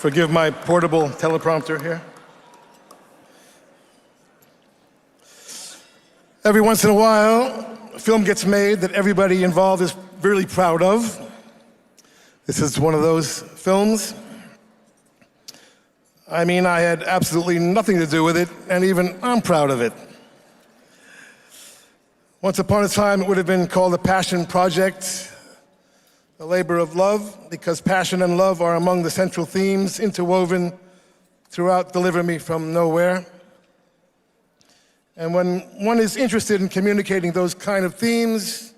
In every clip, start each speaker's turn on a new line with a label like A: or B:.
A: Forgive my portable teleprompter here. Every once in a while, a film gets made that everybody involved is really proud of. This is one of those films. I mean, I had absolutely nothing to do with it, and even I'm proud of it. Once upon a time, it would have been called a passion project, a labor of love, because passion and love are among the central themes interwoven throughout Deliver Me From Nowhere. And when one is interested in communicating those kind of themes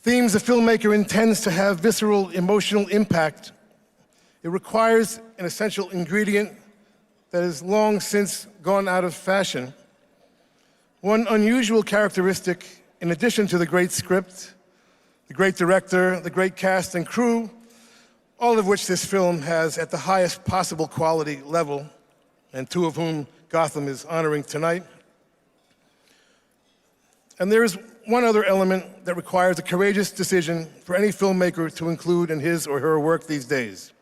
A: a filmmaker intends to have visceral emotional impact, it requires an essential ingredient that has long since gone out of fashion. One unusual characteristic, in addition to the great script, the great director, the great cast and crew, all of which this film has at the highest possible quality level, and two of whom Gotham is honoring tonight. And there is one other element that requires a courageous decision for any filmmaker to include in his or her work these days.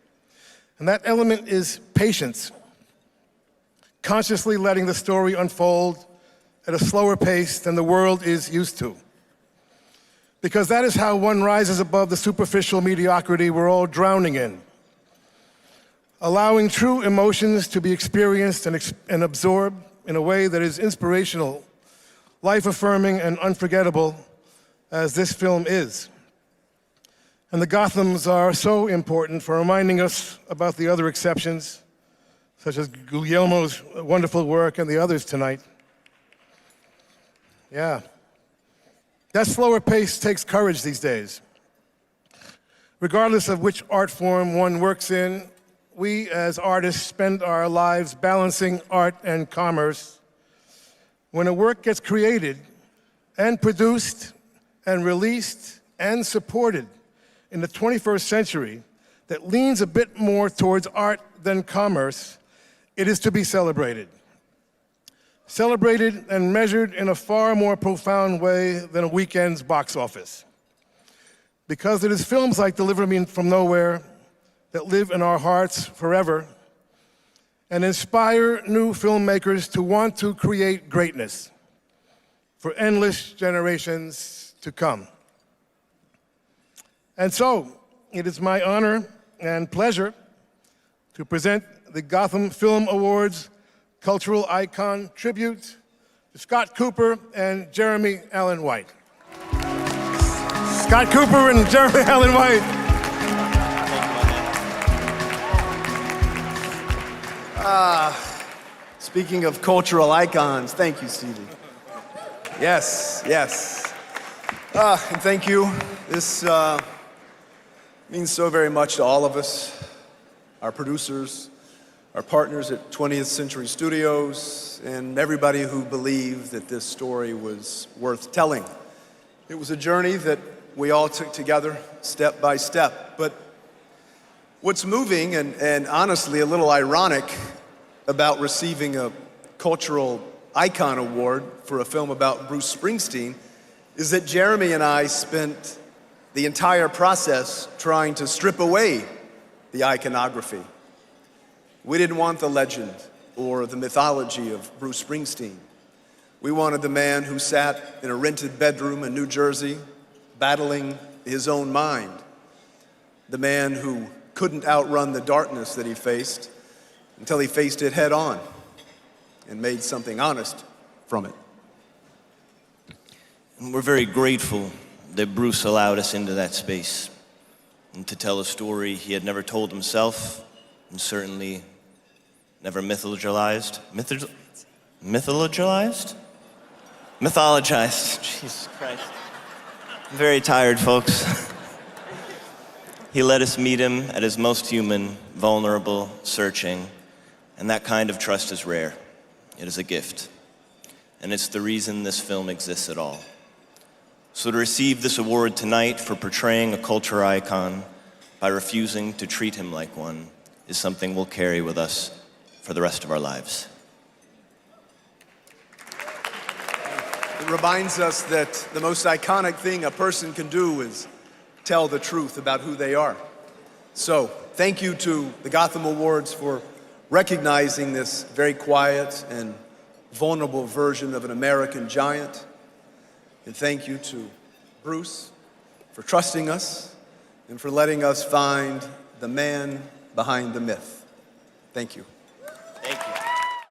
A: And that element is patience. Consciously letting the story unfold at a slower pace than the world is used to. Because that is how one rises above the superficial mediocrity we're all drowning in. Allowing true emotions to be experienced and absorbed in a way that is inspirational, life-affirming, and unforgettable as this film is. And the Gothams are so important for reminding us about the other exceptions, such as Guillermo's wonderful work and the others tonight. Yeah. That slower pace takes courage these days. Regardless of which art form one works in, we as artists spend our lives balancing art and commerce. When a work gets created and produced and released and supported in the 21st century that leans a bit more towards art than commerce, it is to be celebrated. Celebrated and measured in a far more profound way than a weekend's box office. Because it is films like Deliver Me From Nowhere that live in our hearts forever and inspire new filmmakers to want to create greatness for endless generations to come. And so, it is my honor and pleasure to present the Gotham Film Awards Cultural Icon Tribute to Scott Cooper and Jeremy Allen White. Scott Cooper and Jeremy Allen White.
B: Speaking of cultural icons, thank you, Stevie. Yes. And thank you. This means so very much to all of us, our producers, our partners at 20th Century Studios, and everybody who believed that this story was worth telling. It was a journey that we all took together, step by step. But what's moving and honestly a little ironic about receiving a Cultural Icon Award for a film about Bruce Springsteen is that Jeremy and I spent the entire process trying to strip away the iconography. We didn't want the legend or the mythology of Bruce Springsteen. We wanted the man who sat in a rented bedroom in New Jersey, battling his own mind. The man who couldn't outrun the darkness that he faced until he faced it head on and made something honest from it.
C: And we're very grateful that Bruce allowed us into that space and to tell a story he had never told himself and certainly never mythologized. Mythologized? Mythologized. Jesus Christ. I'm very tired, folks. He let us meet him at his most human, vulnerable, searching, and that kind of trust is rare. It is a gift. And it's the reason this film exists at all. So to receive this award tonight for portraying a culture icon by refusing to treat him like one is something we'll carry with us for the rest of our lives.
B: It reminds us that the most iconic thing a person can do is tell the truth about who they are. So, thank you to the Gotham Awards for recognizing this very quiet and vulnerable version of an American giant. And thank you to Bruce for trusting us and for letting us find the man behind the myth. Thank you.